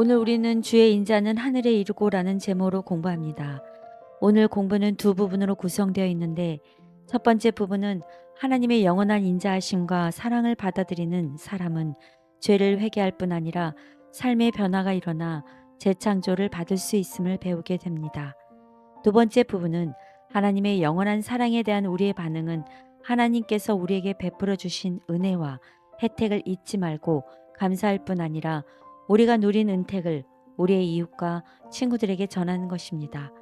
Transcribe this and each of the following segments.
오늘 우리는 주의 인자는 하늘에 이르고라는 제목으로 공부합니다. 오늘 공부는 두 부분으로 구성되어 있는데 첫 번째 부분은 하나님의 영원한 인자하심과 사랑을 받아들이는 사람은 죄를 회개할 뿐 아니라 삶의 변화가 일어나 재창조를 받을 수 있음을 배우게 됩니다. 두 번째 부분은 하나님의 영원한 사랑에 대한 우리의 반응은 하나님께서 우리에게 베풀어 주신 은혜와 혜택을 잊지 말고 감사할 뿐 아니라 우리가 누린 은택을 우리의 이웃과 친구들에게 전하는 것입니다.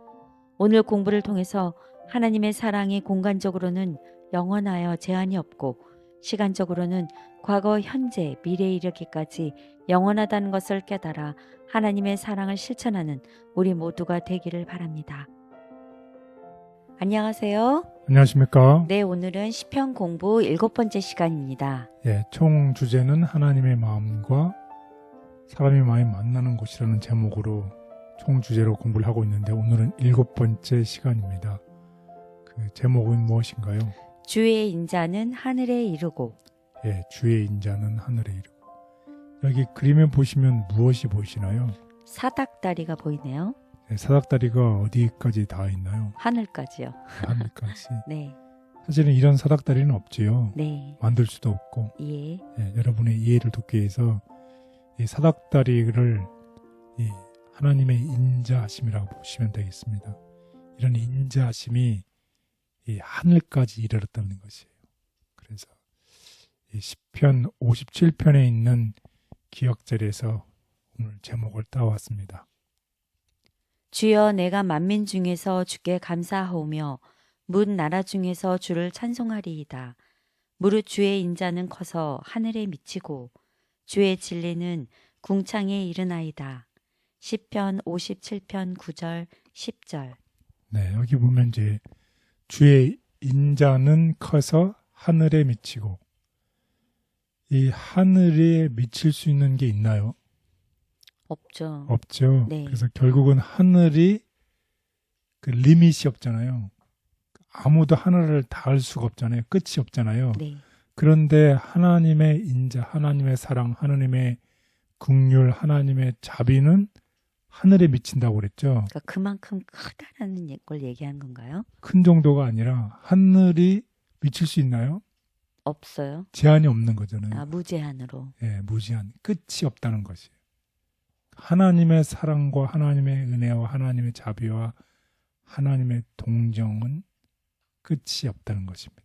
오늘 공부를 통해서 하나님의 사랑이 공간적으로는 영원하여 제한이 없고 시간적으로는 과거, 현재, 미래에 이르기까지 영원하다는 것을 깨달아 하나님의 사랑을 실천하는 우리 모두가 되기를 바랍니다. 안녕하세요. 안녕하십니까? 네, 오늘은 시편 공부 7번째 시간입니다. 총 주제는 하나님의 마음과 사람의 마음이 만나는 곳이라는 제목으로 총 주제로 공부를 하고 있는데 오늘은 7번째 시간입니다. 그 제목은 무엇인가요? 주의 인자는 하늘에 이르고. 주의 인자는 하늘에 이르고. 여기 그림에 보시면 무엇이 보이시나요? 사닥다리가 보이네요. 사닥다리가 어디까지 닿아 있나요? 하늘까지요. 하늘까지. 네. 사실은 이런 사닥다리는 없지요. 네. 만들 수도 없고. 예. 여러분의 이해를 돕기 위해서 이 사닥다리를 이 하나님의 인자하심이라고 보시면 되겠습니다. 이런 인자하심이 이 하늘까지 이르렀다는 것이에요. 그래서 이 시편 57편에 있는 기억절에서 오늘 제목을 따왔습니다. 주여, 내가 만민 중에서 주께 감사하오며 문 나라 중에서 주를 찬송하리이다. 무릇 주의 인자는 커서 하늘에 미치고 주의 진리는 궁창에 이르나이다. 시편 57편 9절 10절. 네, 여기 보면 이제 주의 인자는 커서 하늘에 미치고, 이 하늘에 미칠 수 있는 게 있나요? 없죠. 없죠. 네. 그래서 결국은 하늘이 그 리밋이 없잖아요. 아무도 하늘을 닿을 수가 없잖아요. 끝이 없잖아요. 네. 그런데 하나님의 인자, 하나님의 사랑, 하나님의 긍휼, 하나님의 자비는 하늘에 미친다고 그랬죠. 그러니까 그만큼 크다라는 걸 얘기한 건가요? 큰 정도가 아니라 하늘이 미칠 수 있나요? 없어요. 제한이 없는 거잖아요. 무제한으로. 무제한, 끝이 없다는 것이에요. 하나님의 사랑과 하나님의 은혜와 하나님의 자비와 하나님의 동정은 끝이 없다는 것입니다.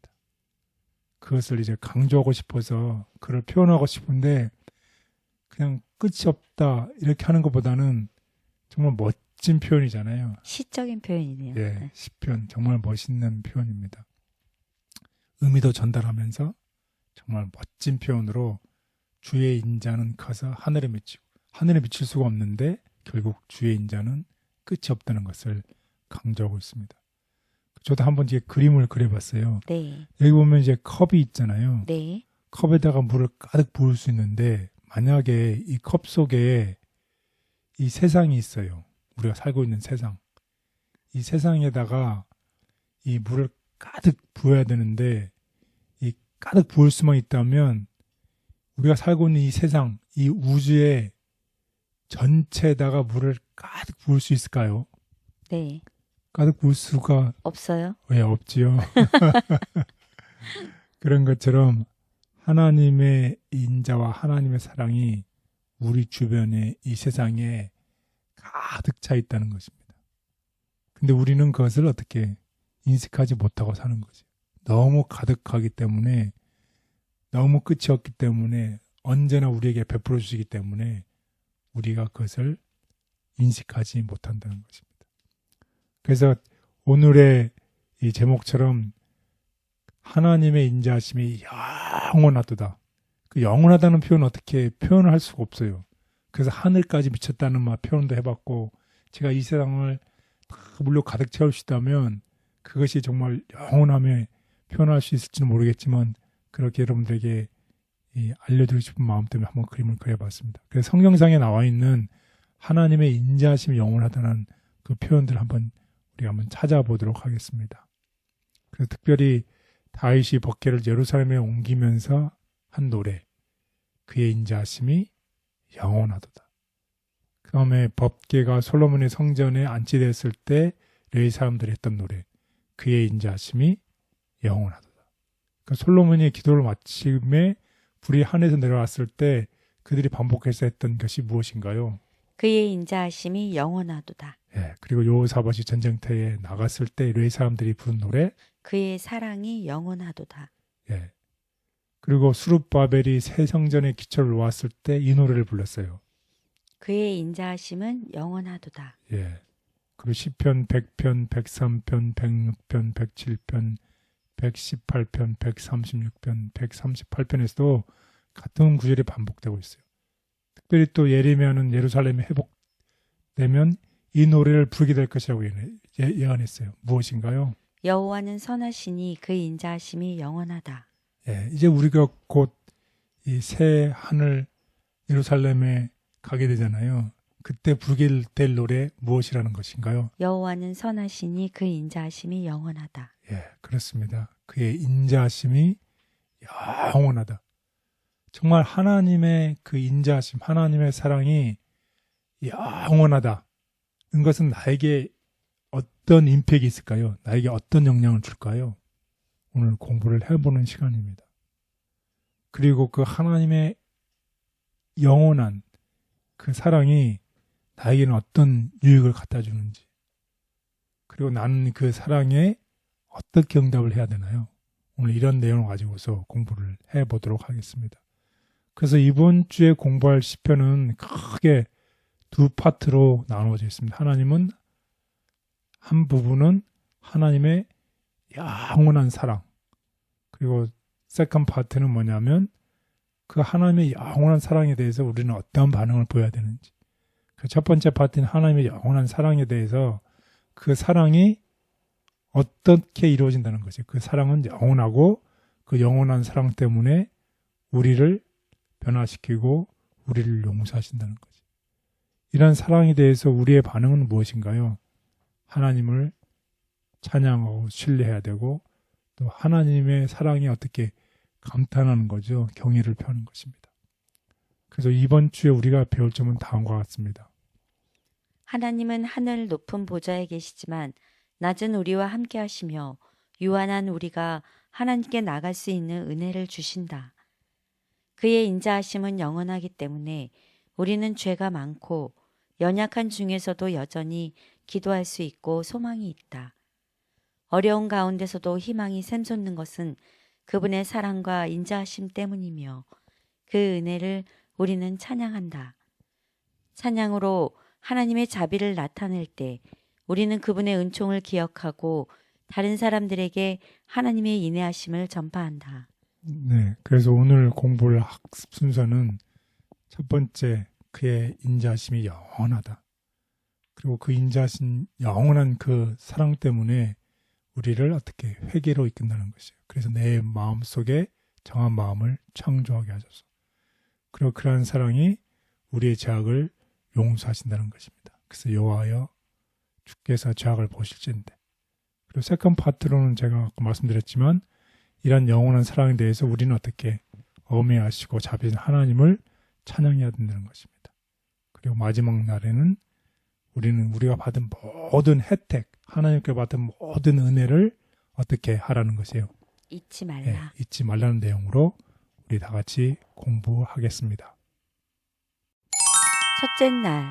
그것을 이제 강조하고 싶어서 그걸 표현하고 싶은데 그냥 끝이 없다 이렇게 하는 것보다는 정말 멋진 표현이잖아요. 시적인 표현이네요. 시편 정말 멋있는 표현입니다. 의미도 전달하면서 정말 멋진 표현으로 주의 인자는 커서 하늘에 미치고, 하늘에 미칠 수가 없는데 결국 주의 인자는 끝이 없다는 것을 강조하고 있습니다. 저도 한번 이제 그림을 그려봤어요. 네. 여기 보면 이제 컵이 있잖아요. 네. 컵에다가 물을 가득 부을 수 있는데 만약에 이 컵 속에 이 세상이 있어요. 우리가 살고 있는 세상. 이 세상에다가 이 물을 가득 부어야 되는데 이 가득 부을 수만 있다면 우리가 살고 있는 이 세상, 이 우주의 전체에다가 물을 가득 부을 수 있을까요? 네. 가득 부을 수가 없어요? 왜 없지요? 그런 것처럼 하나님의 인자와 하나님의 사랑이 우리 주변에 이 세상에 가득 차 있다는 것입니다. 근데 우리는 그것을 어떻게 인식하지 못하고 사는 거죠. 너무 가득하기 때문에, 너무 끝이 없기 때문에, 언제나 우리에게 베풀어 주시기 때문에 우리가 그것을 인식하지 못한다는 것입니다. 그래서 오늘의 이 제목처럼 하나님의 인자하심이 영원하도다. 그 영원하다는 표현은 어떻게 표현을 할 수가 없어요. 그래서 하늘까지 미쳤다는 말 표현도 해봤고, 제가 이 세상을 다 물로 가득 채울 수 있다면 그것이 정말 영원함에 표현할 수 있을지는 모르겠지만 그렇게 여러분들에게 알려드리고 싶은 마음 때문에 한번 그림을 그려봤습니다. 그래서 성경상에 나와 있는 하나님의 인자하심이 영원하다는 그 표현들을 우리가 한번 찾아보도록 하겠습니다. 그래서 특별히 다윗이 법궤를 예루살렘에 옮기면서 한 노래, 그의 인자하심이 영원하도다. 그다음에 법궤가 솔로몬의 성전에 안치되었을 때 레위 사람들이 했던 노래 그의 인자하심이 영원하도다. 그러니까 솔로몬이 기도를 마침에 불이 하늘에서 내려왔을 때 그들이 반복해서 했던 것이 무엇인가요? 그의 인자하심이 영원하도다. 예, 그리고 여호사밧이 전쟁터에 나갔을 때 레위 사람들이 부른 노래 그의 사랑이 영원하도다. 예. 그리고 수룹바벨이 새 성전에 기초를 놓았을 때 이 노래를 불렀어요. 그의 인자하심은 영원하도다. 예. 그리고 시편 100편, 103편, 106편, 107편, 118편, 136편, 138편에서도 같은 구절이 반복되고 있어요. 특별히 또 예레미야는 예루살렘이 회복되면 이 노래를 부르게 될 것이라고 예언했어요. 무엇인가요? 여호와는 선하시니 그의 인자하심이 영원하다. 예, 이제 우리가 곧 이 새 하늘 예루살렘에 가게 되잖아요. 그때 부르게 될 노래 무엇이라는 것인가요? 여호와는 선하시니 그의 인자하심이 영원하다. 예, 그렇습니다. 그의 인자하심이 영원하다. 정말 하나님의 그 인자하심, 하나님의 사랑이 영원하다. 이것은 나에게 어떤 임팩이 있을까요? 나에게 어떤 영향을 줄까요? 오늘 공부를 해보는 시간입니다. 그리고 그 하나님의 영원한 그 사랑이 나에게는 어떤 유익을 갖다 주는지, 그리고 나는 그 사랑에 어떻게 응답을 해야 되나요? 오늘 이런 내용을 가지고서 공부를 해보도록 하겠습니다. 그래서 이번 주에 공부할 시편은 크게 두 파트로 나누어져 있습니다. 하나님은 한 부분은 하나님의 영원한 사랑, 그리고 세컨 파트는 뭐냐면 그 하나님의 영원한 사랑에 대해서 우리는 어떤 반응을 보여야 되는지, 그 첫 번째 파트는 하나님의 영원한 사랑에 대해서 그 사랑이 어떻게 이루어진다는 거죠. 그 사랑은 영원하고 그 영원한 사랑 때문에 우리를 변화시키고 우리를 용서하신다는 거죠. 이런 사랑에 대해서 우리의 반응은 무엇인가요? 하나님을 찬양하고 신뢰해야 되고 또 하나님의 사랑이 어떻게 감탄하는 거죠. 경의를 표하는 것입니다. 그래서 이번 주에 우리가 배울 점은 다음과 같습니다. 하나님은 하늘 높은 보좌에 계시지만 낮은 우리와 함께 하시며 유한한 우리가 하나님께 나갈 수 있는 은혜를 주신다. 그의 인자하심은 영원하기 때문에 우리는 죄가 많고 연약한 중에서도 여전히 기도할 수 있고 소망이 있다. 어려운 가운데서도 희망이 샘솟는 것은 그분의 사랑과 인자하심 때문이며 그 은혜를 우리는 찬양한다. 찬양으로 하나님의 자비를 나타낼 때 우리는 그분의 은총을 기억하고 다른 사람들에게 하나님의 인내하심을 전파한다. 네, 그래서 오늘 공부할 학습 순서는 첫 번째, 그의 인자하심이 영원하다. 그리고 그 인자하신 영원한 그 사랑 때문에 우리를 어떻게 회개로 이끈다는 것이에요. 그래서 내 마음속에 정한 마음을 창조하게 하소서. 그리고 그러한 사랑이 우리의 죄악을 용서하신다는 것입니다. 그래서 여호와여 주께서 죄악을 보실진대. 그리고 세컨 파트로는 제가 아까 말씀드렸지만 이런 영원한 사랑에 대해서 우리는 어떻게 엄해하시고 자비하신 하나님을 찬양해야 된다는 것입니다. 그리고 마지막 날에는 우리는 우리가 받은 모든 혜택, 하나님께 받은 모든 은혜를 어떻게 하라는 것이에요. 잊지 말라. 네, 잊지 말라는 내용으로 우리 다 같이 공부하겠습니다. 첫째 날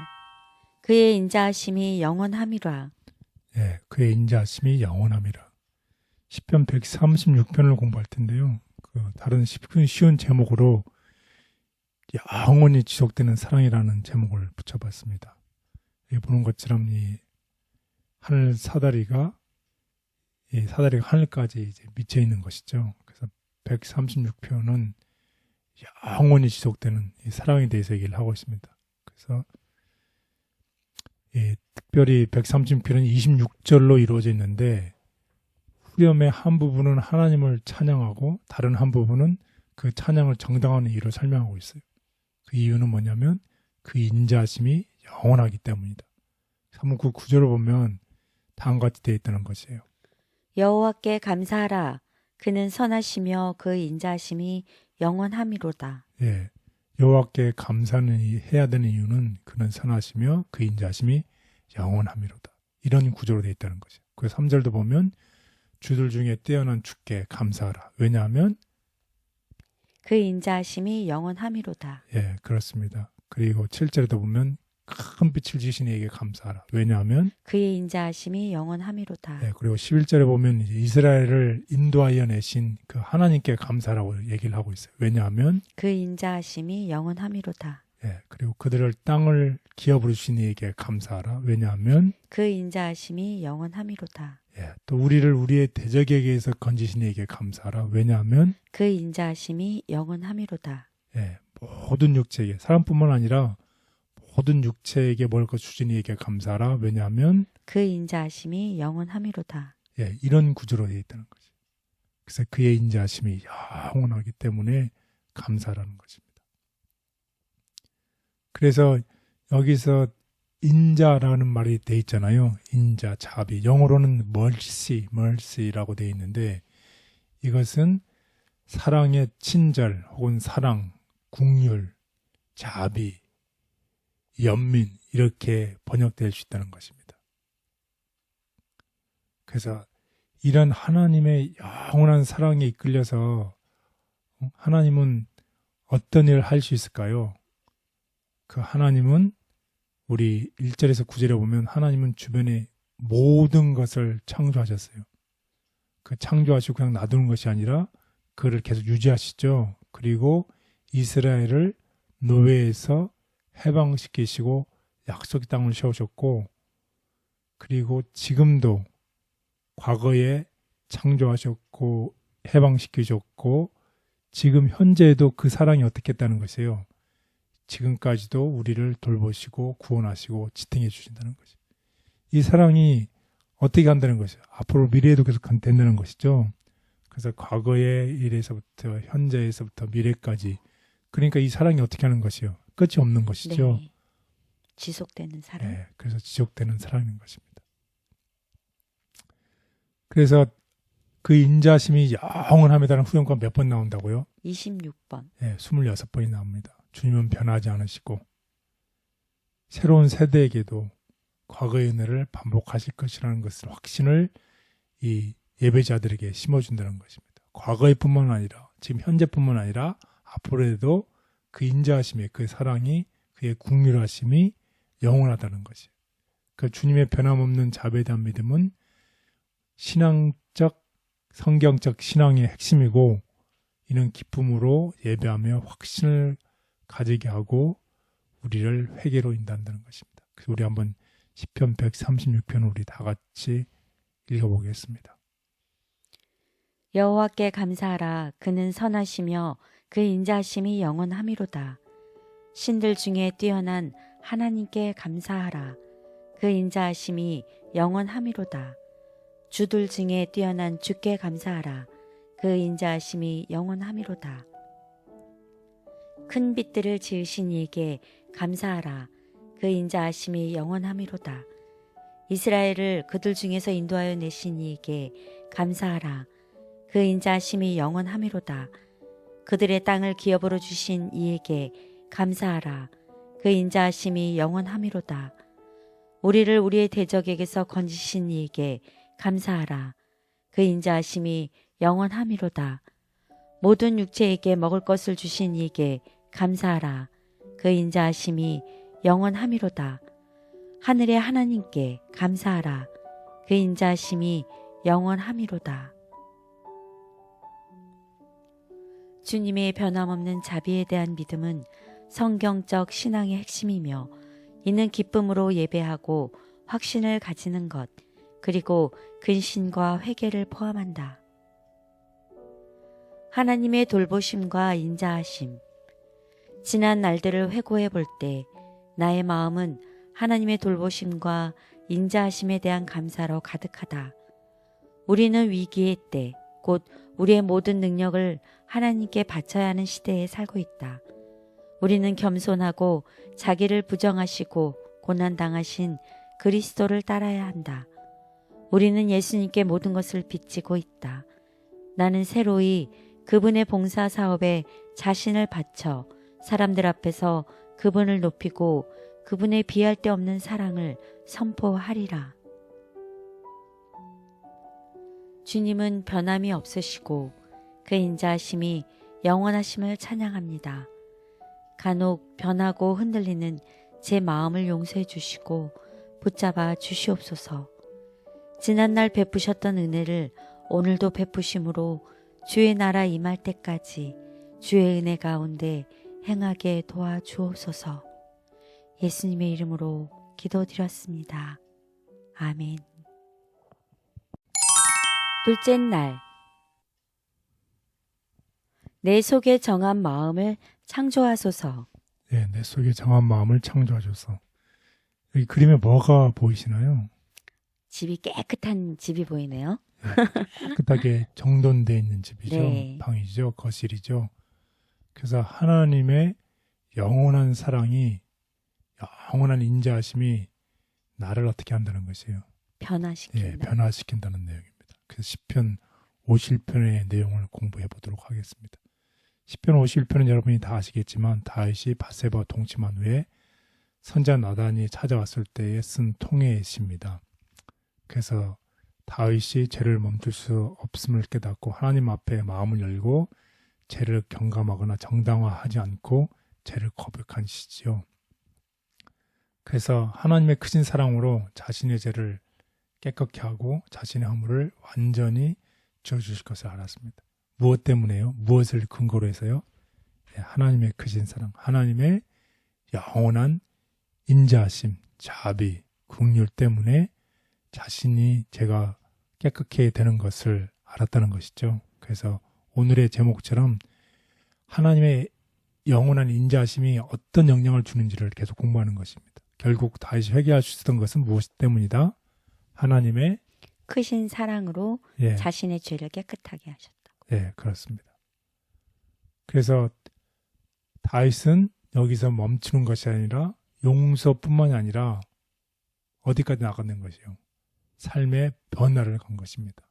그의 인자하심이 영원함이라. 네, 그의 인자하심이 영원함이라. 시편 136편을 공부할 텐데요. 그 다른 시편 쉬운 제목으로 영원히 지속되는 사랑이라는 제목을 붙여봤습니다. 여기 보는 것처럼 이 하늘 사다리가 하늘까지 이제 미쳐 있는 것이죠. 그래서 136편은 영원히 지속되는 이 사랑에 대해서 얘기를 하고 있습니다. 그래서 특별히 136편은 26절로 이루어져 있는데 후렴의 한 부분은 하나님을 찬양하고 다른 한 부분은 그 찬양을 정당한 이유로 설명하고 있어요. 그 이유는 뭐냐면 그 인자하심이 영원하기 때문이다. 한번 그 구절을 보면 다음과 같이 되어 있다는 것이에요. 여호와께 감사하라. 그는 선하시며 그 인자하심이 영원함이로다. 예, 여호와께 감사는 해야 되는 이유는 그는 선하시며 그 인자하심이 영원함이로다. 이런 구조로 되어 있다는 거죠. 그래서 3절도 보면 주들 중에 뛰어난 주께 감사하라. 왜냐하면 그 인자하심이 영원함이로다. 예, 그렇습니다. 그리고 7절에도 보면 큰 빛을 지신 이에게 감사하라. 왜냐하면 그의 인자하심이 영원함이로다. 예, 그리고 11절에 보면 이제 이스라엘을 인도하여 내신 그 하나님께 감사라고 얘기를 하고 있어요. 왜냐하면 그 인자하심이 영원함이로다. 예, 그리고 그들을 땅을 기업으로 주신 이에게 감사하라. 왜냐하면 그 인자하심이 영원함이로다. 예, 또 우리를 우리의 대적에게서 건지신 이에게 감사하라. 왜냐하면 그 인자하심이 영원함이로다. 예, 모든 육체에게 사람뿐만 아니라 모든 육체에게 먹을 것 주신 이에게 감사하라. 왜냐하면 그 인자하심이 영원함이로다. 예, 이런 구조로 되어 있다는 거죠. 그래서 그의 인자하심이 영원하기 때문에 감사라는 것입니다. 그래서 여기서 인자라는 말이 돼 있잖아요. 인자, 자비. 영어로는 mercy라고 돼 있는데 이것은 사랑의 친절 혹은 사랑, 긍휼, 자비, 연민 이렇게 번역될 수 있다는 것입니다. 그래서 이런 하나님의 영원한 사랑에 이끌려서 하나님은 어떤 일을 할 수 있을까요? 그 하나님은 우리 1절에서 9절에 보면 하나님은 주변의 모든 것을 창조하셨어요. 그 창조하시고 그냥 놔두는 것이 아니라 그를 계속 유지하시죠. 그리고 이스라엘을 노예에서 해방시키시고 약속의 땅을 세우셨고 그리고 지금도 과거에 창조하셨고 해방시키셨고 지금 현재에도 그 사랑이 어떻게 했다는 것이에요. 지금까지도 우리를 돌보시고 구원하시고 지탱해 주신다는 거죠. 이 사랑이 어떻게 간다는 것이죠. 앞으로 미래에도 계속 된다는 것이죠. 그래서 과거의 일에서부터 현재에서부터 미래까지 그러니까 이 사랑이 어떻게 하는 것이요. 끝이 없는 것이죠. 네. 지속되는 사랑. 네, 그래서 지속되는 사랑인 것입니다. 그래서 그 인자심이 영원함이라는 후렴구가 몇 번 나온다고요? 26번. 네, 26번이 나옵니다. 주님은 변하지 않으시고 새로운 세대에게도 과거의 은혜를 반복하실 것이라는 것을 확신을 이 예배자들에게 심어준다는 것입니다. 과거의 뿐만 아니라 지금 현재뿐만 아니라 앞으로에도 그 인자하심이 그 사랑이 그의 긍휼하심이 영원하다는 것이에요. 그 주님의 변함없는 자비에 대한 믿음은 신앙적 성경적 신앙의 핵심이고 이는 기쁨으로 예배하며 확신을 가지게 하고 우리를 회개로 인도한다는 것입니다. 그래서 우리 한번 시편 136편을 우리 다 같이 읽어보겠습니다. 여호와께 감사하라. 그는 선하시며 그 인자하심이 영원함이로다. 신들 중에 뛰어난 하나님께 감사하라. 그 인자하심이 영원함이로다. 주들 중에 뛰어난 주께 감사하라. 그 인자하심이 영원함이로다. 큰 빛들을 지으신 이에게 감사하라. 그 인자하심이 영원함이로다. 이스라엘을 그들 중에서 인도하여 내신 이에게 감사하라. 그 인자하심이 영원함이로다. 그들의 땅을 기업으로 주신 이에게 감사하라. 그 인자하심이 영원함이로다. 우리를 우리의 대적에게서 건지신 이에게 감사하라. 그 인자하심이 영원함이로다. 모든 육체에게 먹을 것을 주신 이에게 감사하라. 그 인자하심이 영원함이로다. 하늘의 하나님께 감사하라. 그 인자하심이 영원함이로다. 주님의 변함없는 자비에 대한 믿음은 성경적 신앙의 핵심이며 이는 기쁨으로 예배하고 확신을 가지는 것 그리고 근신과 회개를 포함한다. 하나님의 돌보심과 인자하심. 지난 날들을 회고해 볼 때 나의 마음은 하나님의 돌보심과 인자하심에 대한 감사로 가득하다. 우리는 위기의 때, 곧 우리의 모든 능력을 하나님께 바쳐야 하는 시대에 살고 있다. 우리는 겸손하고 자기를 부정하시고 고난당하신 그리스도를 따라야 한다. 우리는 예수님께 모든 것을 빚지고 있다. 나는 새로이 그분의 봉사 사업에 자신을 바쳐 사람들 앞에서 그분을 높이고 그분의 비할 데 없는 사랑을 선포하리라. 주님은 변함이 없으시고 그 인자하심이 영원하심을 찬양합니다. 간혹 변하고 흔들리는 제 마음을 용서해 주시고 붙잡아 주시옵소서. 지난날 베푸셨던 은혜를 오늘도 베푸심으로 주의 나라 임할 때까지 주의 은혜 가운데 행하게 도와주옵소서. 예수님의 이름으로 기도드렸습니다. 아멘. 둘째 날, 내 속에 정한 마음을 창조하소서. 예, 내 속에 정한 마음을 창조하셔서. 여기 그림에 뭐가 보이시나요? 집이 깨끗한 집이 보이네요. 깨끗하게 정돈되어 있는 집이죠. 네. 방이죠. 거실이죠. 그래서 하나님의 영원한 사랑이, 영원한 인자하심이 나를 어떻게 한다는 것이에요. 변화시킨다. 예, 변화시킨다는 내용입니다. 그래서 시편 51편의 내용을 공부해 보도록 하겠습니다. 시편 51편은 여러분이 다 아시겠지만 다윗이 밧세바와 동침한 후에 선지자 나단이 찾아왔을 때에 쓴 통해의 시입니다. 그래서 다윗이 죄를 멈출 수 없음을 깨닫고 하나님 앞에 마음을 열고 죄를 경감하거나 정당화하지 않고 죄를 거룩한 시지요. 그래서 하나님의 크신 사랑으로 자신의 죄를 깨끗게 하고 자신의 허물을 완전히 지어주실 것을 알았습니다. 무엇 때문에요? 무엇을 근거로 해서요? 하나님의 크신 사랑, 하나님의 영원한 인자하심, 자비, 긍휼 때문에 자신이 죄가 깨끗게 되는 것을 알았다는 것이죠. 그래서 오늘의 제목처럼 하나님의 영원한 인자하심이 어떤 영향을 주는지를 계속 공부하는 것입니다. 결국 다시 회개할 수 있었던 것은 무엇 때문이다? 하나님의 크신 사랑으로 예, 자신의 죄를 깨끗하게 하셨다. 예, 그렇습니다. 그래서 다윗은 여기서 멈추는 것이 아니라 용서뿐만이 아니라 어디까지 나가는 것이요? 삶의 변화를 간 것입니다.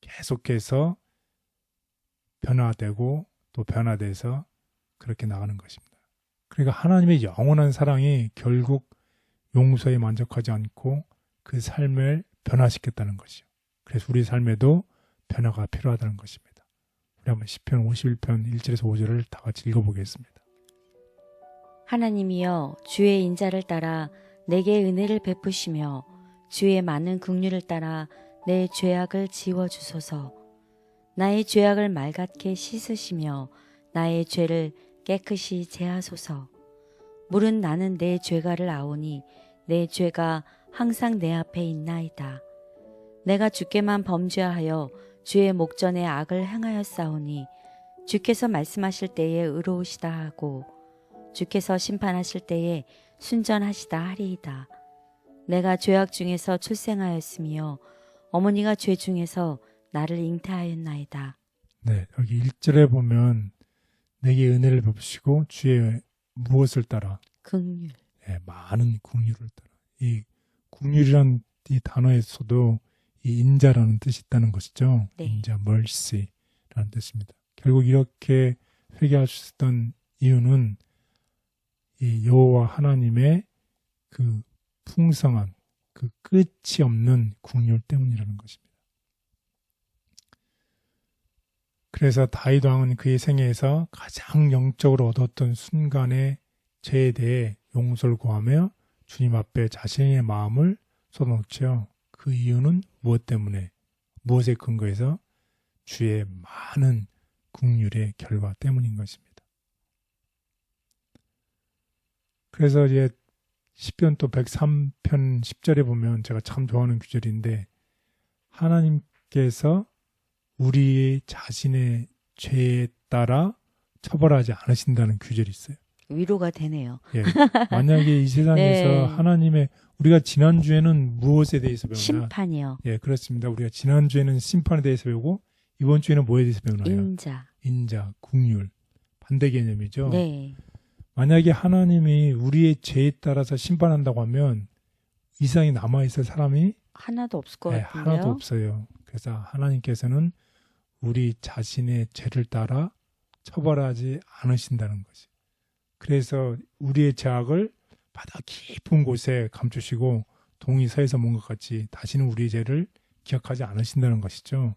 계속해서 변화되고 또 변화돼서 그렇게 나가는 것입니다. 그러니까 하나님의 영원한 사랑이 결국 용서에 만족하지 않고 그 삶을 변화시켰다는 것이요. 그래서 우리 삶에도 변화가 필요하다는 것입니다. 우리 한번 시편 51편 1절에서 5절을 다 같이 읽어보겠습니다. 하나님이여 주의 인자를 따라 내게 은혜를 베푸시며 주의 많은 긍휼을 따라 내 죄악을 지워주소서. 나의 죄악을 맑게 씻으시며 나의 죄를 깨끗이 제하소서. 물은 나는 내 죄가를 아오니 내 죄가 항상 내 앞에 있나이다. 내가 주께만 범죄하여 주의 목전에 악을 행하였사오니 주께서 말씀하실 때에 의로우시다 하고 주께서 심판하실 때에 순전하시다 하리이다. 내가 죄악 중에서 출생하였으며 어머니가 죄 중에서 나를 잉태하였나이다. 네, 여기 1절에 보면 내게 은혜를 베푸시고 주의 무엇을 따라? 긍휼. 네, 많은 긍휼을 따라. 이 긍휼이란 이 단어에서도 이 인자라는 뜻이 있다는 것이죠. 네. 인자, mercy라는 뜻입니다. 결국 이렇게 회개할 수 있었던 이유는 이 여호와 하나님의 그 풍성한 그 끝이 없는 긍휼 때문이라는 것입니다. 그래서 다윗 왕은 그의 생애에서 가장 영적으로 얻었던 순간의 죄에 대해 용서를 구하며 주님 앞에 자신의 마음을 쏟아놓죠. 그 이유는 무엇 때문에? 무엇에 근거해서? 주의 많은 긍휼의 결과 때문인 것입니다. 그래서 이제 시편 또 103편 10절에 보면 제가 참 좋아하는 구절인데 하나님께서 우리 자신의 죄에 따라 처벌하지 않으신다는 구절이 있어요. 위로가 되네요. 예. 만약에 이 세상에서 네. 하나님의 우리가 지난주에는 무엇에 대해서 배우나? 심판이요. 예, 그렇습니다. 우리가 지난주에는 심판에 대해서 배우고 이번 주에는 뭐에 대해서 배우나요? 인자. 긍휼. 반대 개념이죠. 네. 만약에 하나님이 우리의 죄에 따라서 심판한다고 하면 이 세상에 남아있을 사람이 하나도 없을 것 네, 같은데요. 하나도 없어요. 그래서 하나님께서는 우리 자신의 죄를 따라 처벌하지 않으신다는 것이. 그래서 우리의 죄악을 바다 깊은 곳에 감추시고 동이 서에서 먼 것 같이 다시는 우리의 죄를 기억하지 않으신다는 것이죠.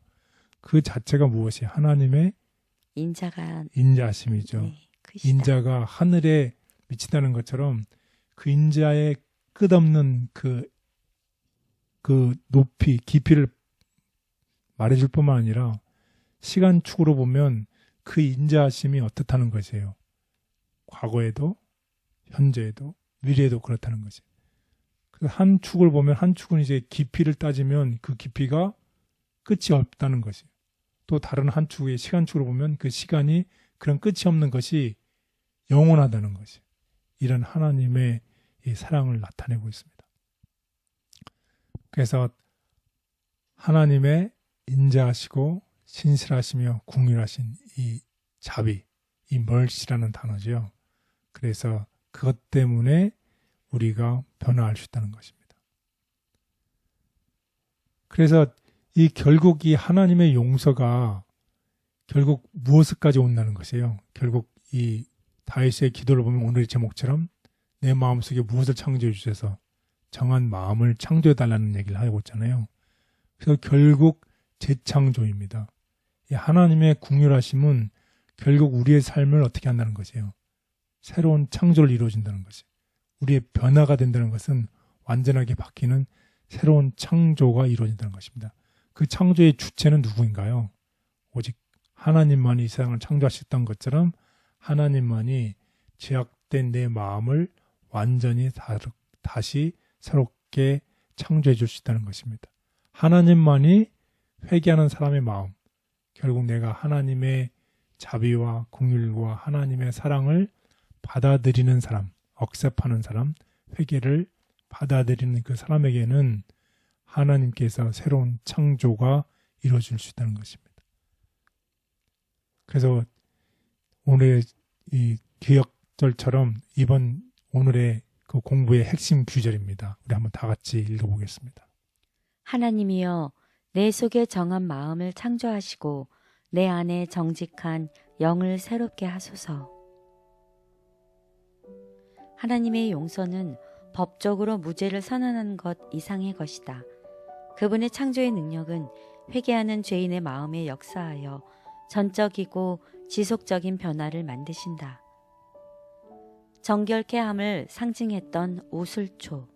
그 자체가 무엇이 하나님의 인자가 인자하심이죠. 네, 크시다. 인자가 하늘에 미친다는 것처럼 그 인자의 끝없는 그 높이, 깊이를 말해줄 뿐만 아니라 시간축으로 보면 그 인자하심이 어떻다는 것이에요. 과거에도, 현재에도, 미래에도 그렇다는 것이에요. 그래서 한 축을 보면 한 축은 이제 깊이를 따지면 그 깊이가 끝이 없다는 것이에요. 또 다른 한 축의 시간축으로 보면 그 시간이 그런 끝이 없는 것이 영원하다는 것이에요. 이런 하나님의 이 사랑을 나타내고 있습니다. 그래서 하나님의 인자하시고 신실하시며 궁휼하신 이 자비, 이 mercy라는 단어죠. 그래서 그것 때문에 우리가 변화할 수 있다는 것입니다. 그래서 이 결국 이 하나님의 용서가 결국 무엇까지 온다는 것이에요. 결국 이 다윗의 기도를 보면 오늘의 제목처럼 내 마음속에 무엇을 창조해 주셔서 정한 마음을 창조해 달라는 얘기를 하고 있잖아요. 그래서 결국 재창조입니다. 이 하나님의 궁휼하심은 결국 우리의 삶을 어떻게 한다는 것이에요. 새로운 창조를 이루어진다는 것이에요. 우리의 변화가 된다는 것은 완전하게 바뀌는 새로운 창조가 이루어진다는 것입니다. 그 창조의 주체는 누구인가요? 오직 하나님만이 이 세상을 창조하셨던 것처럼 하나님만이 죄악된 내 마음을 완전히 다시 새롭게 창조해 줄 수 있다는 것입니다. 하나님만이 회개하는 사람의 마음, 결국 내가 하나님의 자비와 긍휼과 하나님의 사랑을 받아들이는 사람, 억셉하는 사람, 회개를 받아들이는 그 사람에게는 하나님께서 새로운 창조가 이루어질 수 있다는 것입니다. 그래서 오늘의 이 기억절처럼 오늘의 그 공부의 핵심 규절입니다. 우리 한번 다 같이 읽어보겠습니다. 하나님이여 내 속에 정한 마음을 창조하시고 내 안에 정직한 영을 새롭게 하소서. 하나님의 용서는 법적으로 무죄를 선언하는 것 이상의 것이다. 그분의 창조의 능력은 회개하는 죄인의 마음에 역사하여 전적이고 지속적인 변화를 만드신다. 정결케 함을 상징했던 오술초.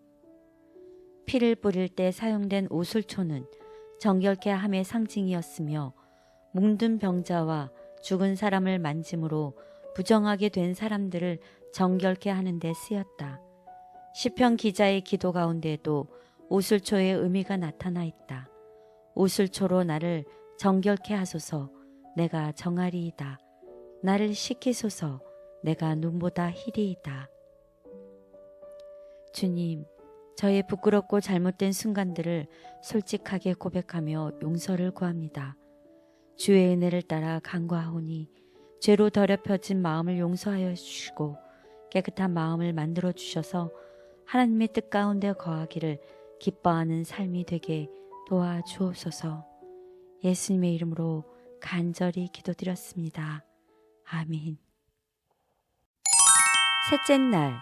피를 뿌릴 때 사용된 오술초는 정결케 함의 상징이었으며 뭉든 병자와 죽은 사람을 만짐으로 부정하게 된 사람들을 정결케 하는 데 쓰였다. 시편 기자의 기도 가운데도 오술초의 의미가 나타나 있다. 오술초로 나를 정결케 하소서. 내가 정하리이다. 나를 씻기소서. 내가 눈보다 희리이다. 주님, 저의 부끄럽고 잘못된 순간들을 솔직하게 고백하며 용서를 구합니다. 주의 은혜를 따라 간구하오니 죄로 더럽혀진 마음을 용서하여 주시고 깨끗한 마음을 만들어 주셔서 하나님의 뜻 가운데 거하기를 기뻐하는 삶이 되게 도와주옵소서. 예수님의 이름으로 간절히 기도드렸습니다. 아멘. 셋째 날,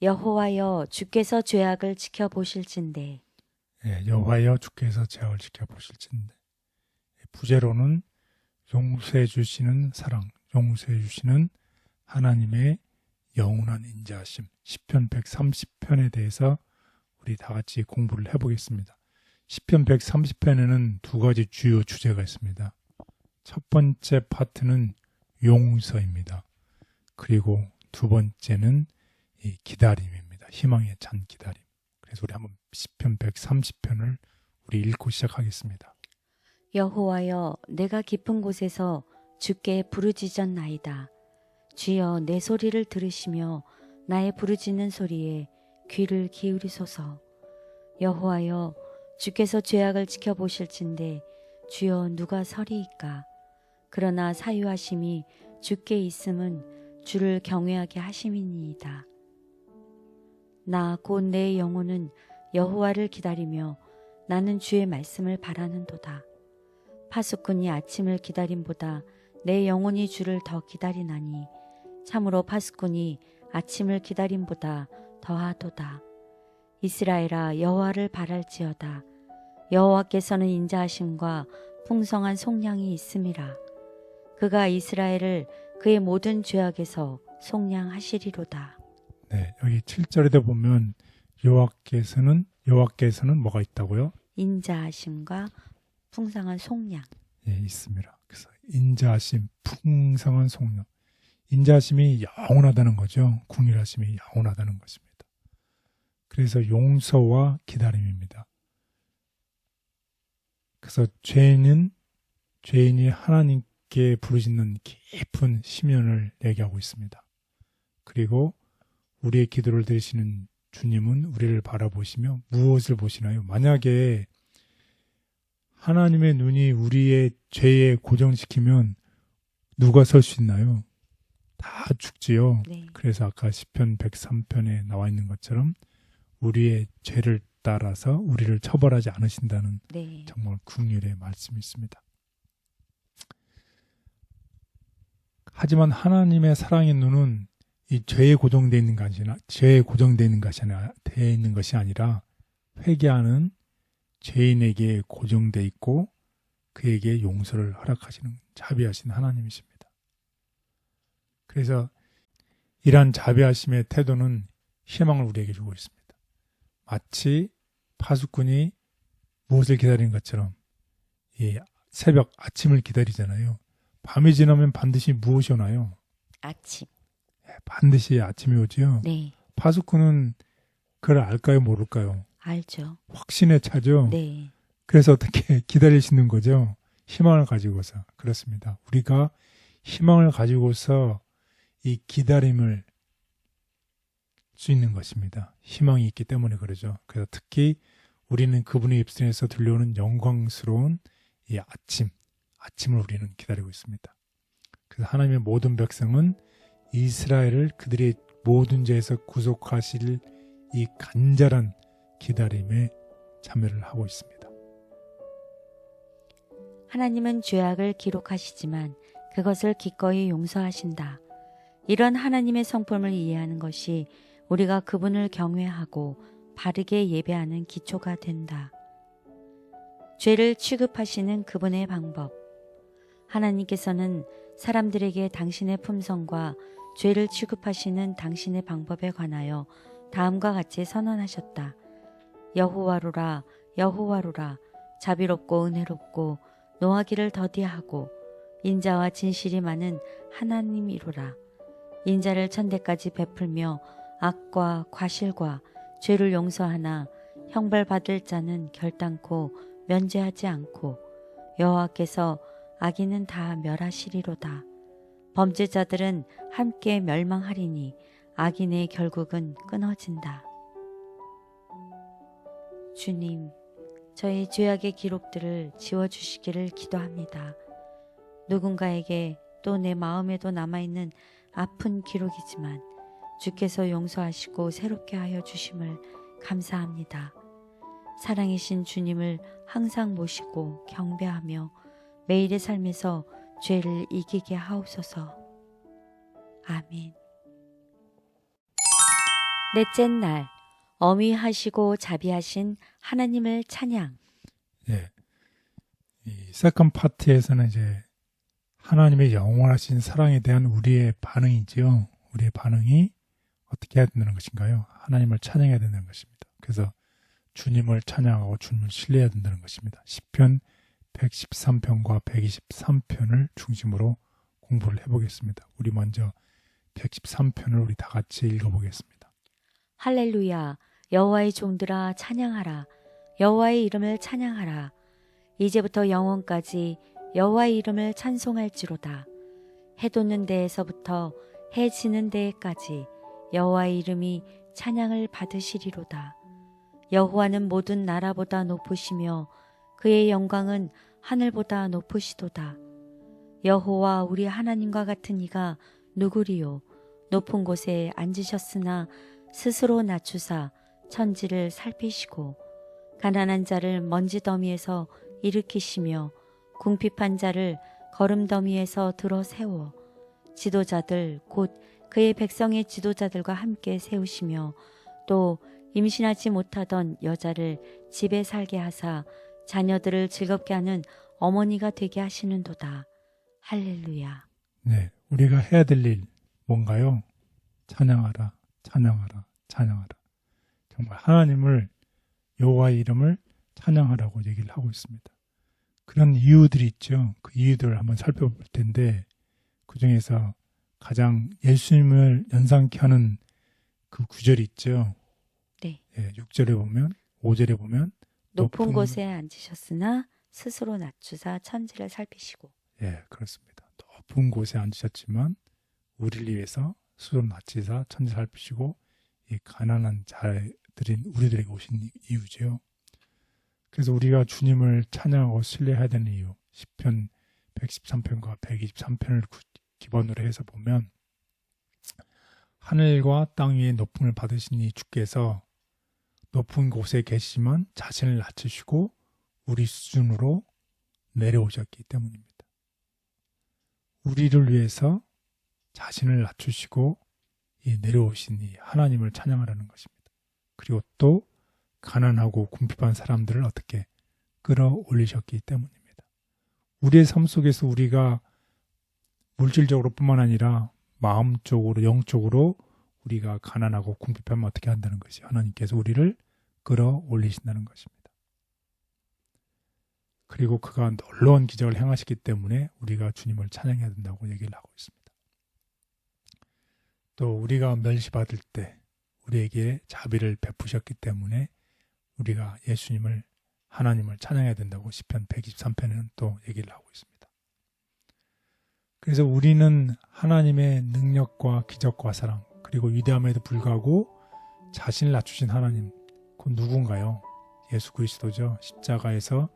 여호와여 주께서 죄악을 지켜보실진대. 여호와여 주께서 죄악을 지켜보실진대. 부제로는 용서해 주시는 사랑, 용서해 주시는 하나님의 영원한 인자하심, 시편 130편에 대해서 우리 다 같이 공부를 해보겠습니다. 시편 130편에는 두 가지 주요 주제가 있습니다. 첫 번째 파트는 용서입니다. 그리고 두 번째는 이 기다림입니다. 희망에 찬 기다림. 그래서 우리 한번 시편 130편을 우리 읽고 시작하겠습니다. 여호와여 내가 깊은 곳에서 주께 부르짖었나이다. 주여 내 소리를 들으시며 나의 부르짖는 소리에 귀를 기울이소서. 여호와여 주께서 죄악을 지켜보실진대 주여 누가 서리이까. 그러나 사유하심이 주께 있음은 주를 경외하게 하심이니이다. 나 곧 내 영혼은 여호와를 기다리며 나는 주의 말씀을 바라는도다. 파수꾼이 아침을 기다림보다 내 영혼이 주를 더 기다리나니 참으로 파수꾼이 아침을 기다림보다 더하도다. 이스라엘아 여호와를 바랄지어다. 여호와께서는 인자하심과 풍성한 속량이 있음이라. 그가 이스라엘을 그의 모든 죄악에서 속량하시리로다. 네, 여기 7절에도 보면 여호와께서는 뭐가 있다고요? 인자하심과 풍성한 속량. 예, 있습니다. 그래서 인자하심, 풍성한 속량. 인자하심이 영원하다는 거죠. 궁휼하심이 영원하다는 것입니다. 그래서 용서와 기다림입니다. 그래서 죄인이 하나님께 부르짖는 깊은 심연을 얘기하고 있습니다. 그리고 우리의 기도를 들으시는 주님은 우리를 바라보시며 무엇을 보시나요? 만약에 하나님의 눈이 우리의 죄에 고정시키면 누가 설 수 있나요? 다 죽지요. 네. 그래서 아까 시편 103편에 나와 있는 것처럼 우리의 죄를 따라서 우리를 처벌하지 않으신다는 네. 정말 긍휼의 말씀이 있습니다. 하지만 하나님의 사랑의 눈은 이 죄에 고정되어 있는 것이 아니라 회개하는 죄인에게 고정되어 있고 그에게 용서를 허락하시는 자비하신 하나님이십니다. 그래서 이러한 자비하심의 태도는 희망을 우리에게 주고 있습니다. 마치 파수꾼이 무엇을 기다리는 것처럼 이 새벽 아침을 기다리잖아요. 밤이 지나면 반드시 무엇이 오나요? 아침. 반드시 아침이 오지요. 네. 파수꾼은 그걸 알까요, 모를까요? 알죠. 확신에 차죠. 네. 그래서 어떻게 기다리시는 거죠? 희망을 가지고서. 그렇습니다. 우리가 희망을 가지고서 이 기다림을 수 있는 것입니다. 희망이 있기 때문에 그러죠. 그래서 특히 우리는 그분의 입술에서 들려오는 영광스러운 이 아침을 우리는 기다리고 있습니다. 그래서 하나님의 모든 백성은 이스라엘을 그들의 모든 죄에서 구속하실 이 간절한 기다림에 참여를 하고 있습니다. 하나님은 죄악을 기록하시지만 그것을 기꺼이 용서하신다. 이런 하나님의 성품을 이해하는 것이 우리가 그분을 경외하고 바르게 예배하는 기초가 된다. 죄를 취급하시는 그분의 방법. 하나님께서는 사람들에게 당신의 품성과 죄를 취급하시는 당신의 방법에 관하여 다음과 같이 선언하셨다. 여호와로라, 여호와로라, 자비롭고 은혜롭고 노하기를 더디하고 인자와 진실이 많은 하나님이로라. 인자를 천대까지 베풀며 악과 과실과 죄를 용서하나 형벌받을 자는 결단코 면제하지 않고 여호와께서 악인은 다 멸하시리로다. 범죄자들은 함께 멸망하리니 악인의 결국은 끊어진다. 주님, 저희 죄악의 기록들을 지워주시기를 기도합니다. 누군가에게 또 내 마음에도 남아있는 아픈 기록이지만 주께서 용서하시고 새롭게 하여 주심을 감사합니다. 사랑이신 주님을 항상 모시고 경배하며 매일의 삶에서 죄를 이기게 하옵소서. 아멘. 넷째 날, 어미하시고 자비하신 하나님을 찬양. 예. 이 세컨 파트에서는 이제 하나님의 영원하신 사랑에 대한 우리의 반응이지요. 우리의 반응이 어떻게 해야 된다는 것인가요? 하나님을 찬양해야 된다는 것입니다. 그래서 주님을 찬양하고 주님을 신뢰해야 된다는 것입니다. 시편 113편과 123편을 중심으로 공부를 해보겠습니다. 우리 먼저 113편을 우리 다 같이 읽어보겠습니다. 할렐루야, 여호와의 종들아 찬양하라. 여호와의 이름을 찬양하라. 이제부터 영원까지 여호와의 이름을 찬송할지로다. 해 돋는 데에서부터 해 지는 데에까지 여호와의 이름이 찬양을 받으시리로다. 여호와는 모든 나라보다 높으시며 그의 영광은 하늘보다 높으시도다. 여호와 우리 하나님과 같은 이가 누구리요? 높은 곳에 앉으셨으나 스스로 낮추사 천지를 살피시고 가난한 자를 먼지 더미에서 일으키시며 궁핍한 자를 거름 더미에서 들어 세워 지도자들 곧 그의 백성의 지도자들과 함께 세우시며 또 임신하지 못하던 여자를 집에 살게 하사 자녀들을 즐겁게 하는 어머니가 되게 하시는도다. 할렐루야. 네, 우리가 해야 될 일 뭔가요? 찬양하라, 찬양하라, 찬양하라. 정말 하나님을, 여호와의 이름을 찬양하라고 얘기를 하고 있습니다. 그런 이유들이 있죠. 그 이유들을 한번 살펴볼 텐데 그 중에서 가장 예수님을 연상케 하는 그 구절이 있죠. 네. 예, 6절에 보면, 5절에 보면 높은 곳에 앉으셨으나 스스로 낮추사 천지를 살피시고. 예, 그렇습니다. 높은 곳에 앉으셨지만 우리를 위해서 스스로 낮추사 천지를 살피시고 이 가난한 자들인 우리들에게 오신 이유죠. 그래서 우리가 주님을 찬양하고 신뢰해야 되는 이유, 시편 113편과 123편을 기본으로 해서 보면 하늘과 땅 위에 높음을 받으신 이 주께서 높은 곳에 계시지만 자신을 낮추시고 우리 수준으로 내려오셨기 때문입니다. 우리를 위해서 자신을 낮추시고 이 내려오신 이 하나님을 찬양하라는 것입니다. 그리고 또 가난하고 궁핍한 사람들을 어떻게 끌어올리셨기 때문입니다. 우리의 삶 속에서 우리가 물질적으로 뿐만 아니라 마음적으로, 영적으로 우리가 가난하고 궁핍하면 어떻게 한다는 것이 하나님께서 우리를 끌어올리신다는 것입니다. 그리고 그가 놀라운 기적을 행하시기 때문에 우리가 주님을 찬양해야 된다고 얘기를 하고 있습니다. 또 우리가 멸시받을 때 우리에게 자비를 베푸셨기 때문에 우리가 예수님을, 하나님을 찬양해야 된다고 시편 123편에는 또 얘기를 하고 있습니다. 그래서 우리는 하나님의 능력과 기적과 사랑, 그리고 위대함에도 불구하고 자신을 낮추신 하나님, 그 누군가요? 예수 그리스도죠. 십자가에서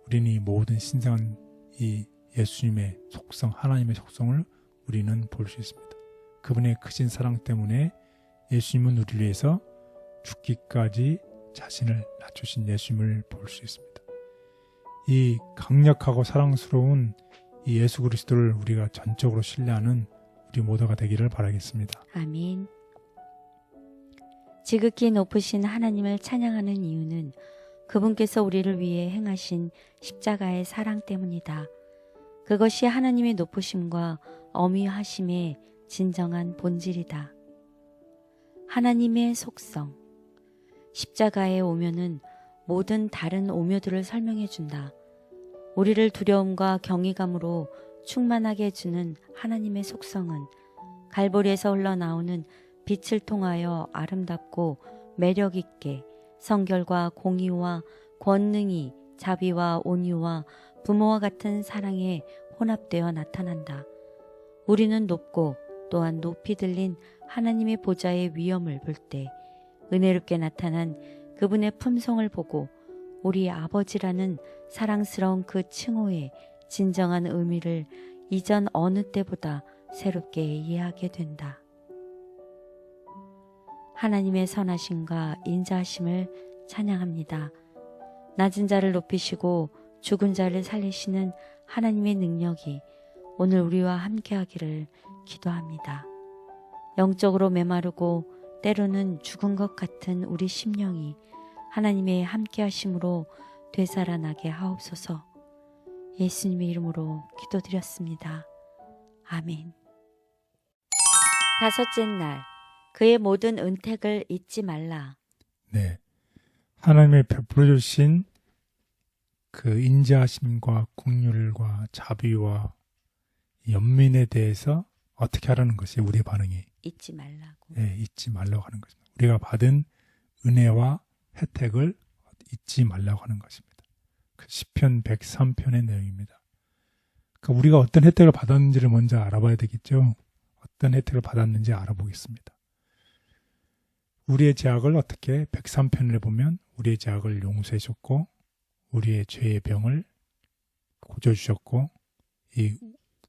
우리는 이 모든 신성한 이 예수님의 속성, 하나님의 속성을 우리는 볼 수 있습니다. 그분의 크신 사랑 때문에 예수님은 우리를 위해서 죽기까지 자신을 낮추신 예수님을 볼 수 있습니다. 이 강력하고 사랑스러운 이 예수 그리스도를 우리가 전적으로 신뢰하는 우리 모두가 되기를 바라겠습니다. 아멘. 지극히 높으신 하나님을 찬양하는 이유는 그분께서 우리를 위해 행하신 십자가의 사랑 때문이다. 그것이 하나님의 높으심과 어미하심의 진정한 본질이다. 하나님의 속성. 십자가의 오묘는 모든 다른 오묘들을 설명해 준다. 우리를 두려움과 경외감으로 충만하게 해주는 하나님의 속성은 갈보리에서 흘러나오는 빛을 통하여 아름답고 매력있게 성결과 공의와 권능이 자비와 온유와 부모와 같은 사랑에 혼합되어 나타난다. 우리는 높고 또한 높이 들린 하나님의 보좌의 위엄을 볼 때 은혜롭게 나타난 그분의 품성을 보고 우리 아버지라는 사랑스러운 그 칭호의 진정한 의미를 이전 어느 때보다 새롭게 이해하게 된다. 하나님의 선하심과 인자하심을 찬양합니다. 낮은 자를 높이시고 죽은 자를 살리시는 하나님의 능력이 오늘 우리와 함께하기를 기도합니다. 영적으로 메마르고 때로는 죽은 것 같은 우리 심령이 하나님의 함께하심으로 되살아나게 하옵소서. 예수님의 이름으로 기도드렸습니다. 아멘. 다섯째 날, 그의 모든 은택을 잊지 말라. 네, 하나님의 베풀어 주신 그 인자하심과 긍휼과 자비와 연민에 대해서 어떻게 하라는 것이 우리의 반응이 잊지 말라고. 네, 잊지 말라고 하는 것입니다. 우리가 받은 은혜와 혜택을 잊지 말라고 하는 것입니다. 그 시편 103편의 내용입니다. 그러니까 우리가 어떤 혜택을 받았는지를 먼저 알아봐야 되겠죠. 어떤 혜택을 받았는지 알아보겠습니다. 우리의 죄악을 어떻게 103편을 보면 우리의 죄악을 용서해 주셨고 우리의 죄의 병을 고쳐주셨고 이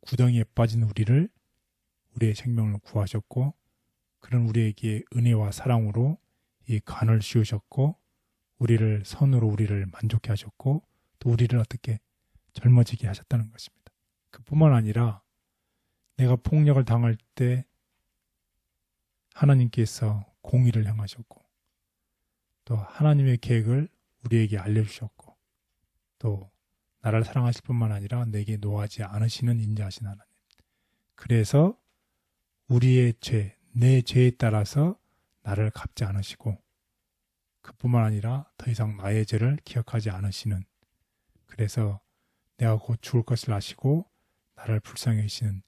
구덩이에 빠진 우리를 우리의 생명을 구하셨고 그런 우리에게 은혜와 사랑으로 이 간을 씌우셨고 우리를 선으로 우리를 만족해 하셨고 또 우리를 어떻게 젊어지게 하셨다는 것입니다. 그뿐만 아니라 내가 폭력을 당할 때 하나님께서 공의를 행하셨고 또 하나님의 계획을 우리에게 알려주셨고 또 나를 사랑하실 뿐만 아니라 내게 노하지 않으시는 인자하신 하나님. 그래서 우리의 죄, 내 죄에 따라서 나를 갚지 않으시고 그뿐만 아니라 더 이상 나의 죄를 기억하지 않으시는, 그래서 내가 곧 죽을 것을 아시고 나를 불쌍히 여기시는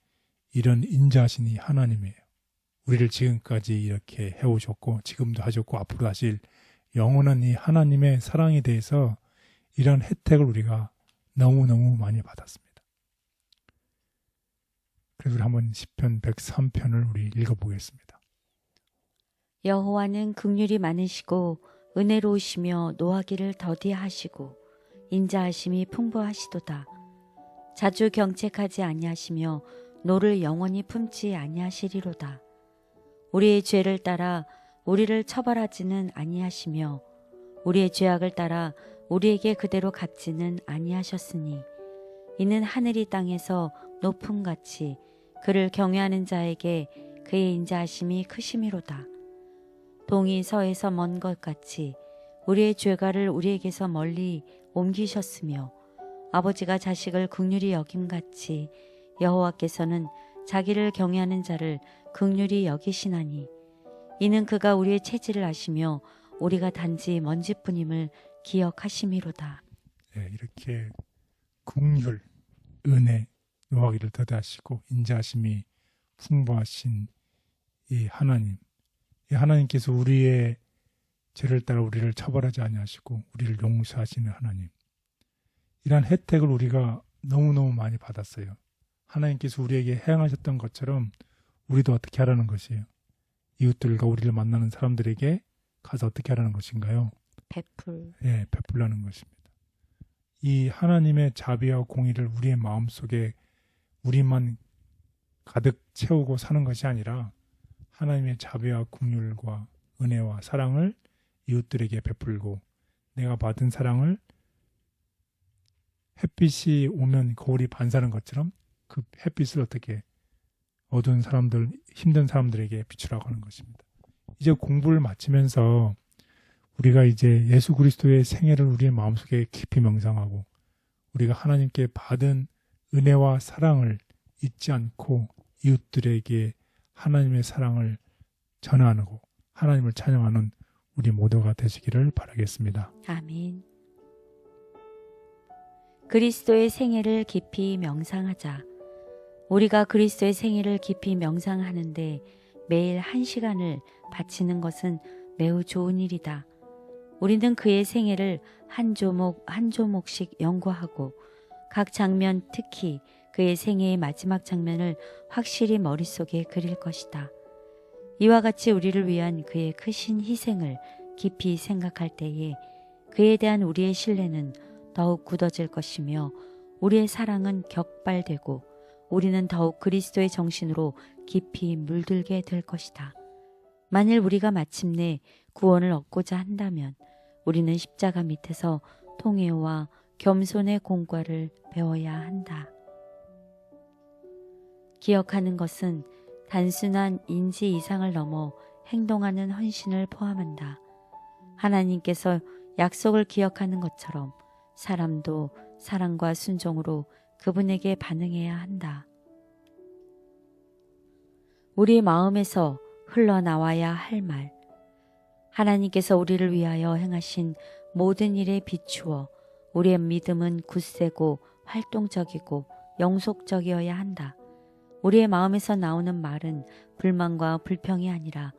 이런 인자하신 이 하나님이에요. 우리를 지금까지 이렇게 해오셨고 지금도 하셨고 앞으로 하실 영원한 이 하나님의 사랑에 대해서 이런 혜택을 우리가 너무너무 많이 받았습니다. 그래서 우리 한번 시편 103편을 우리 읽어보겠습니다. 여호와는 긍휼이 많으시고 은혜로우시며 노하기를 더디하시고 인자하심이 풍부하시도다. 자주 경책하지 아니하시며 노를 영원히 품지 아니하시리로다. 우리의 죄를 따라 우리를 처벌하지는 아니하시며 우리의 죄악을 따라 우리에게 그대로 갚지는 아니하셨으니 이는 하늘이 땅에서 높음같이 그를 경외하는 자에게 그의 인자하심이 크심이로다. 동이 서에서 먼 것 같이 우리의 죄가를 우리에게서 멀리 옮기셨으며 아버지가 자식을 긍휼히 여김같이 여호와께서는 자기를 경외하는 자를 긍휼히 여기시나니 이는 그가 우리의 체질을 아시며 우리가 단지 먼지뿐임을 기억하심이로다. 네, 이렇게 긍휼, 은혜, 노하기를 더디하시고 인자하심이 풍부하신 이 하나님, 이 하나님께서 우리의 죄를 따라 우리를 처벌하지 아니하시고 우리를 용서하시는 하나님, 이러한 혜택을 우리가 너무너무 많이 받았어요. 하나님께서 우리에게 행하셨던 것처럼 우리도 어떻게 하라는 것이에요? 이웃들과 우리를 만나는 사람들에게 가서 어떻게 하라는 것인가요? 베풀라는 것입니다. 이 하나님의 자비와 공의를 우리의 마음속에 우리만 가득 채우고 사는 것이 아니라 하나님의 자비와 긍휼과 은혜와 사랑을 이웃들에게 베풀고 내가 받은 사랑을 햇빛이 오면 거울이 반사하는 것처럼 그 햇빛을 어떻게 어두운 사람들, 힘든 사람들에게 비추라고 하는 것입니다. 이제 공부를 마치면서 우리가 이제 예수 그리스도의 생애를 우리의 마음속에 깊이 명상하고 우리가 하나님께 받은 은혜와 사랑을 잊지 않고 이웃들에게 하나님의 사랑을 전하고 하나님을 찬양하는 우리 모두가 되시기를 바라겠습니다. 아멘. 그리스도의 생애를 깊이 명상하자. 우리가 그리스도의 생애를 깊이 명상하는데 매일 1시간을 바치는 것은 매우 좋은 일이다. 우리는 그의 생애를 한 조목 한 조목씩 연구하고 각 장면, 특히 그의 생애의 마지막 장면을 확실히 머릿속에 그릴 것이다. 이와 같이 우리를 위한 그의 크신 희생을 깊이 생각할 때에 그에 대한 우리의 신뢰는 더욱 굳어질 것이며 우리의 사랑은 격발되고 우리는 더욱 그리스도의 정신으로 깊이 물들게 될 것이다. 만일 우리가 마침내 구원을 얻고자 한다면 우리는 십자가 밑에서 통회와 겸손의 공과를 배워야 한다. 기억하는 것은 단순한 인지 이상을 넘어 행동하는 헌신을 포함한다. 하나님께서 약속을 기억하는 것처럼 사람도 사랑과 순종으로 그분에게 반응해야 한다. 우리 마음에서 흘러나와야 할 말. 하나님께서 우리를 위하여 행하신 모든 일에 비추어 우리의 믿음은 굳세고 활동적이고 영속적이어야 한다. 우리의 마음에서 나오는 말은 불만과 불평이 아니라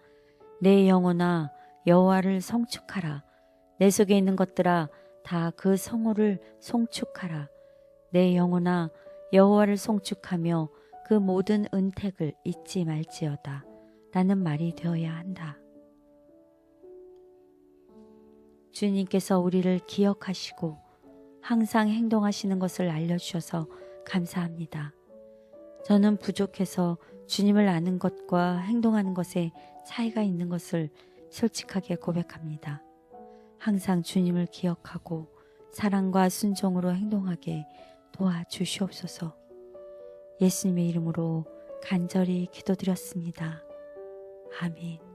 내 영혼아 여호와를 성축하라. 내 속에 있는 것들아 다 그 성호를 송축하라. 내 영혼아 여호와를 송축하며 그 모든 은택을 잊지 말지어다. 라는 말이 되어야 한다. 주님께서 우리를 기억하시고 항상 행동하시는 것을 알려주셔서 감사합니다. 저는 부족해서 주님을 아는 것과 행동하는 것에 차이가 있는 것을 솔직하게 고백합니다. 항상 주님을 기억하고 사랑과 순종으로 행동하게 도와주시옵소서. 예수님의 이름으로 간절히 기도드렸습니다. 아멘.